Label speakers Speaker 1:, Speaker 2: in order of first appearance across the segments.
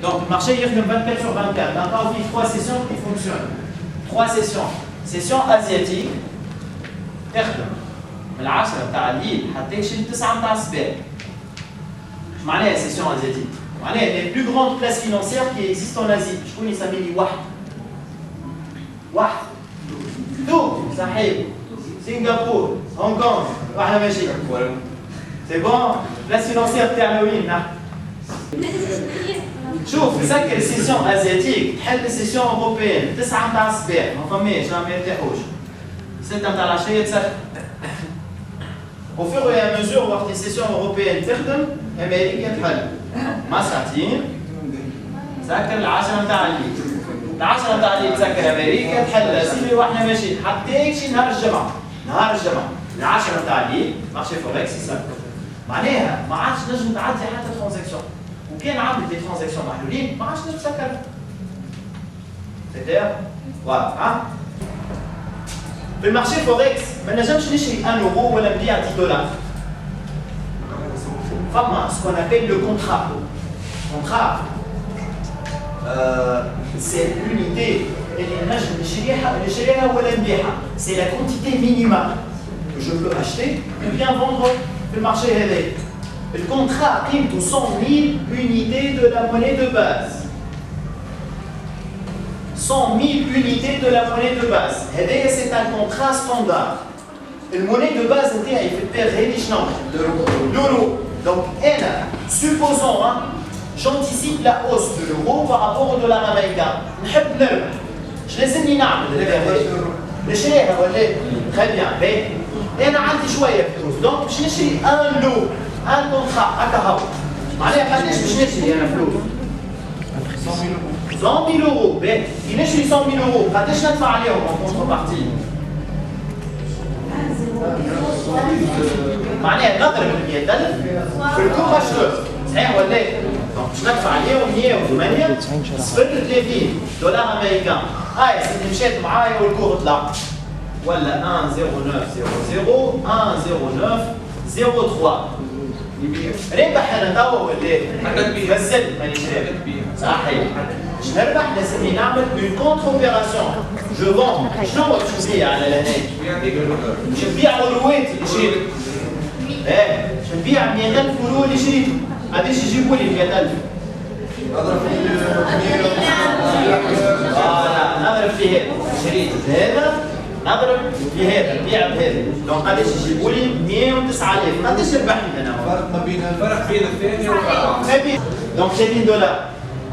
Speaker 1: Donc le marché il y a 24 sur 24. Donc on fait 3 sessions qui fonctionnent. 3 sessions. Session asiatique. تخدم من 10 تاع الليل حتى يشي 9 تاع الصباح. اش معناها سيسيون asiatique؟ معناها les plus grandes places financières qui existent en Asie. شكون يسمي لي واحد؟ واحد. طوكيو صحيح. سنغافور، هونغ كونغ، واحنا ماشيين. سي بون؟ بلاس فينانسيير تاعنا وين نحن؟ شوف سكر سيسيون ازياتيك تحل سيسيون اوروبيين 9 تاع الصباح ما فماش ما يرتاحوش 6 تاع العشيه تسخن au fur et à mesure وقت السيسيون اوروبيين تخدم امريكا تحل ما ساعتين سكر العشرة تاع الليل العشرة تاع الليل تسكر امريكا تحل سيدي واحنا ماشيين حتى يمشي نهار الجمعه العشرة تاع الليل مارشي فوركس يسكر معناها ما عادش نجم تعدي حتى ترانزاكسيون وكان عامل دي ترانزاكسيون محلولين ما عادش نجم تسكر سي كلير واضح ها في المارشي فوركس ما نجمش نشري 1 euro ولا نبيع 10 دولار فما سكون ابيل لو كونترا كونترا سي لونيتي اللي نجم نشريها ولا نبيعها سي لا كونتيتي مينيمال que je peux acheter ou bien vendre في المارشي هذا الكونترا قيمته 100 000 unités de la monnaie de base 100 000 unités de la monnaie de base هذايا c'est un contrat standard المونnaie de base نتاعي في البير هذه شنو؟ l'euro donc انا supposons j'anticipe la hausse de l'euro par rapport au dollar américain نحب نربح اش لازمني نعمل نشريها ولا très bien باهي انا عندي شويه فلوس دونك باش نشري ان لو ان كونترا هكا هاو معناها قداش باش نشري انا فلوس 100 000 euros باهي كي نشري 100 000 euros قداش ندفع عليهم en contrepartie معناها نضرب ال 100000 في الكور اشتر صحيح ولا لا؟ دونك باش ندفع عليهم 108 30 دولار امريكان هاي سيدي مشات معايا والكور طلع ولا 10903 ربح انا توا ولا مازال مانيش رابح صحيح باش نربح لازمني نعمل اون كونتر اوبيراسيون جو فون شنو باش نبيع على لهناك باش نبيع الروات اللي شريت باش نبيع 100000 يورو اللي شريت قداش يجيبوا لي 100000 نضرب نضرب في هذا شريت هذا نضرب في هذا نبيع بهذا دونك قداش يجيبوا لي 109000 قداش ربحت انا
Speaker 2: الفرق بين الثاني والرابع
Speaker 1: دونك 30 دولار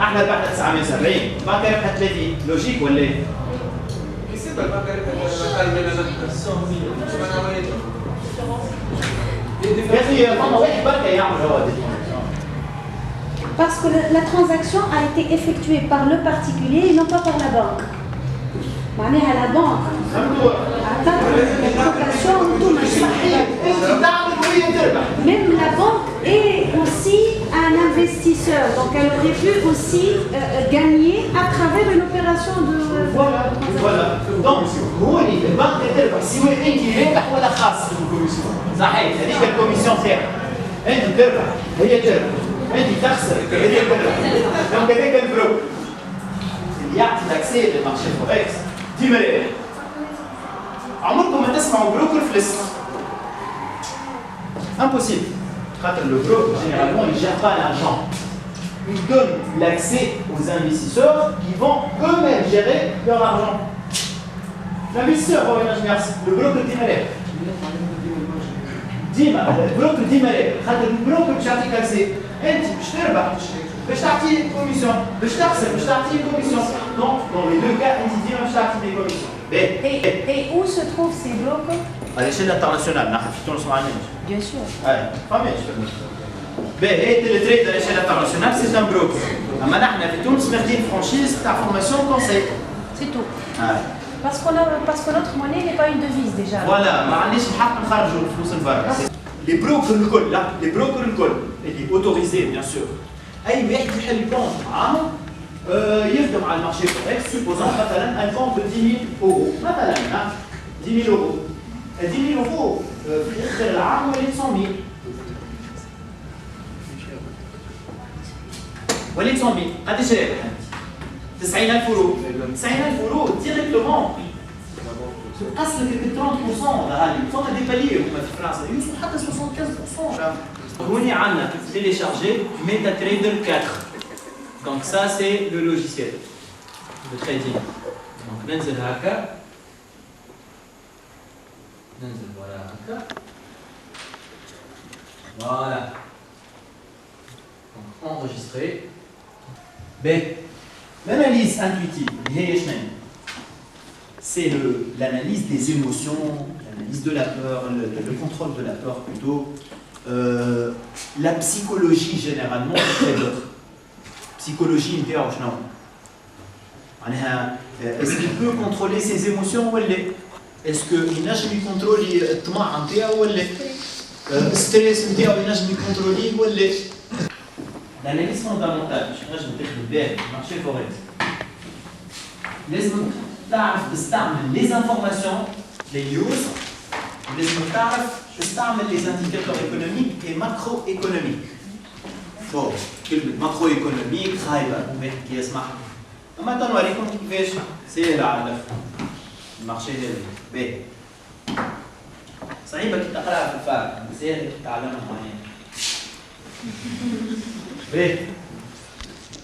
Speaker 1: احنا ربحنا 970 البنكه ربحت 30 لوجيك ولا ايه؟
Speaker 2: يسيب البنكه ربحت اقل من
Speaker 1: يا اخي فما واحد بركه يعمل هو
Speaker 3: Parce que la transaction a été effectuée par le particulier et non pas par la banque. معناها la banque عطت l'application automatique. Même la banque est aussi un investisseur, donc elle aurait pu aussi gagner à travers une opération de.
Speaker 1: Voilà. Donc هوني البنك تربح سواء انت رابح ولا خاسر. صحيح هذيك الكوميسيون تاعك. انت تربح هي تربح. انت تخسر هي تربح. دونك هذاك البروك اللي يعطي لاكسي للمارشي فوركس ديما رابح. عمركم ما تسمعوا بروكر فلس. Impossible. Le broker, généralement, il ne gère pas l'argent. Il donne l'accès aux investisseurs qui vont eux-mêmes gérer leur argent. L'investisseur, le broker dit malade. Le broker dit malade. Le broker qui a accès. Tu باش تعطي كوميسيون باش تخسر باش تعطي كوميسيون دونك dans les deux cas انت ديما باش تعطي دي كوميسيون
Speaker 3: Et où se trouvent ces brokers?
Speaker 1: À l'échelle internationale نحن في تونس ما عندناش
Speaker 3: Bien sûr.
Speaker 1: فماش باهي التريد à l'échelle internationale c'est un broker اما نحن في تونس ماخذين فرانشيز تاع فورماسيون كونساي
Speaker 3: C'est tout. Parce que notre monnaie n'est pas une devise déjà.
Speaker 1: Voilà, ما عنديش الحق نخرجوا الفلوس لبرا. Les brokers الكل لا les brokers الكل اللي اوتوريزي bien sûr. اي واحد يحل كونت معاه يخدم على المارشي فوركس سوبوزون مثلا ان كونت ب 10 000 اورو مثلا 10 000 اورو 10 000 اورو في اخر العام ولات 100 000 وليد صومبي قداش رابح انت؟ 90000 يورو 90000 يورو ديريكتومون تنقص لك 30% غالي فما دي بالي هما في فرنسا يوصلوا حتى 75%. هوني عندنا télécharger MetaTrader 4. Donc ça c'est le logiciel de trading. Donc ننزل هكا ننزل voilà هكا voilà. Donc enregistrer. B. L'analyse intuitive, c'est l'analyse des émotions, l'analyse de la peur, le contrôle de la peur plutôt, la psychologie généralement du trader. Psychologie intérieure. Est-ce qu'il peut contrôler ses émotions ou elle? Est-ce qu'il peut contrôler le temps ou le stress il contrôler ou elle? L'analyse fondamentale, je vais le marché forex. لازم تعرف تستعمل les informations, les news, لازم تعرف تستعمل les indicateurs économiques et macroéconomiques. Bon, كلمة macroéconomique خايبة واحد كي يسمع. أما تنوريكم كيفاش سهل على المارشي هذا. باهي. صعيبة كي تقراها في الفارق، سهل كي تتعلمها معناها.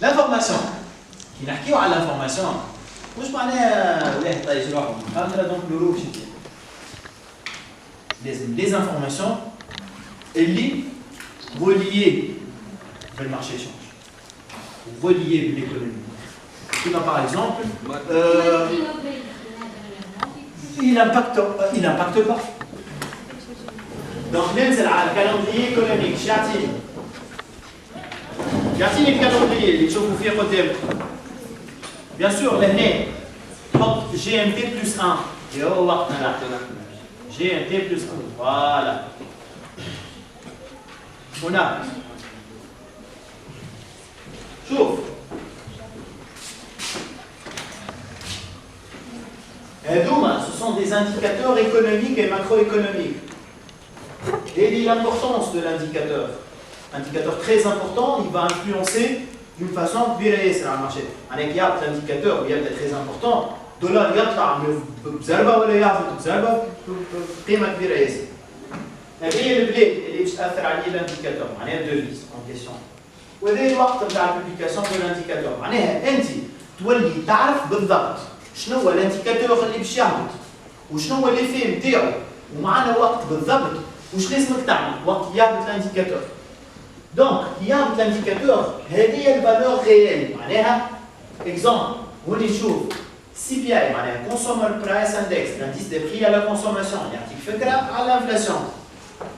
Speaker 1: L'information. Qui n'a qu'à l'information. Moi je parlais les informations liées au marché échange, reliées à l'économie. Par exemple, il n'impacte pas. Donc, ننزل على الكالندرية économique. يعطيني الكالندرية اللي تشوفوا فيه قدامكم. Bien sûr, l'année, GMT plus 1. Et au وقتنا GMT plus 1. Voilà. هنا. شوف. Ce sont des indicateurs économiques et macroéconomiques. Et l'importance de l'indicateur. Indicateur très important, il va influencer d'une façon كبيرة sur le marché. Il y a l'indicateur qui est très important. Dollar يطلع بزربة ولا يهبط بزربة قيمة كبيرة ياسر. هذه البلاد اللي باش تأثر عليه الانديكاتور معناها الديفيز en question. وهذا الوقت نتاع البوبليكاسيون دو الانديكاتور معناها أنت تولي تعرف بالضبط شنو هو الانديكاتور اللي باش يهبط وشنو هو ليفي نتاعو ومعنا وقت بالضبط وش لازمك تعمل وقت يهبط الانديكاتور. Donc, il y a un indicateur, il y a une valeur réelle. Exemple, on trouve CPI, Consumer Price Index, l'indice des prix à la consommation, il y a à l'inflation.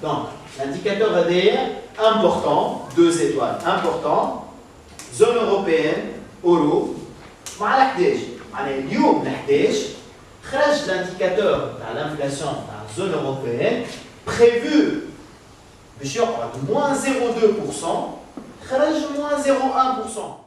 Speaker 1: Donc, l'indicateur ADR, important, 2 étoiles, important, zone européenne, euro, اليوم نحتاج خرج l'indicateur à l'inflation dans la zone européenne prévu باش يقعد -0.2%, خرج -0.01%.